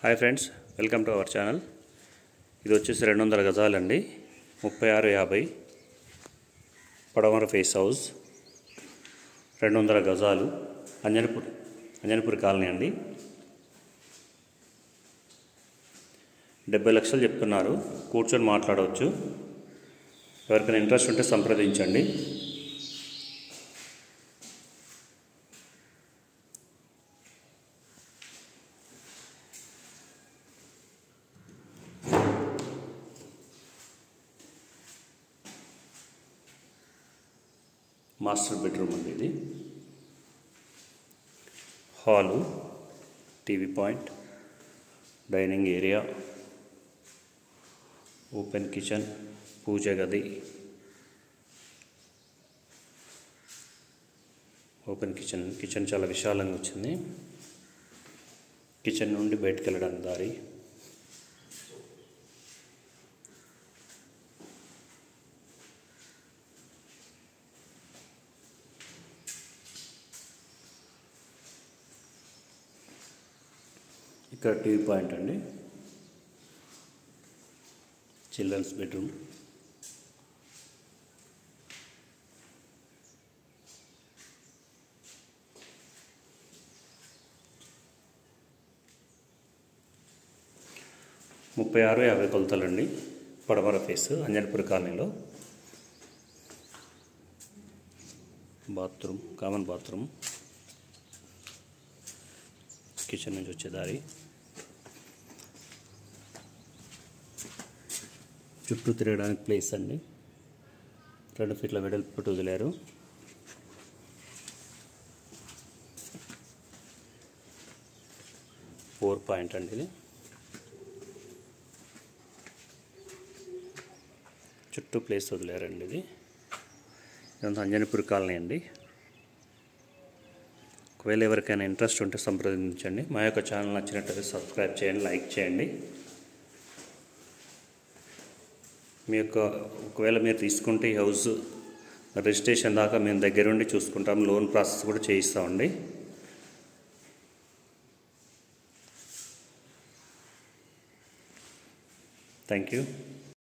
Hi friends, welcome to our channel. ఇది వచ్చేసి 200 గజాలండి, 3650 పడమర ఫేస్ హౌస్, 200 గజాలు, అంజనపూర్ కాలనీ అండి. 70 లక్షలు చెప్తున్నారు. కూర్చొని మాట్లాడవచ్చు. ఎవరికైనా ఇంట్రెస్ట్ ఉంటే సంప్రదించండి. మాస్టర్ బెడ్రూమ్ అండి ఇది. Hall, TV point, dining area, open kitchen, puja గది, ఓపెన్ కిచెన్ చాలా విశాలంగా వచ్చింది. కిచెన్ నుండి బయటకు వెళ్ళడానికి దారి. ఇక్కడ టీవీ పాయింట్ అండి. చిల్డ్రన్స్ బెడ్రూమ్, ముప్పై 50 కొలతలండి. పడమర ఫేస్, అంజనపూర్ కాలనీలో. బాత్రూమ్, కామన్ బాత్రూమ్, కిచెన్ నుంచి వచ్చే దారి, చుట్టూ తిరగడానికి ప్లేస్ అండి. 2 ఫీట్ల వెడల్పు వదిలారు. ఫోర్ పాయింట్ అండి ఇది. చుట్టూ ప్లేస్ వదిలారండి. ఇదంతా అంజనపూర్ కాలనీ అండి. ఒకవేళ ఎవరికైనా ఇంట్రెస్ట్ ఉంటే సంప్రదించండి. మా యొక్క ఛానల్ నచ్చినట్లయితే సబ్స్క్రైబ్ చేయండి, లైక్ చేయండి. ఒకవేళ మీరు తీసుకుంటే ఈ హౌస్ రిజిస్ట్రేషన్ దాకా మేము దగ్గరుండి చూసుకుంటాం. లోన్ ప్రాసెస్ కూడా చేయిస్తామండి. Thank you.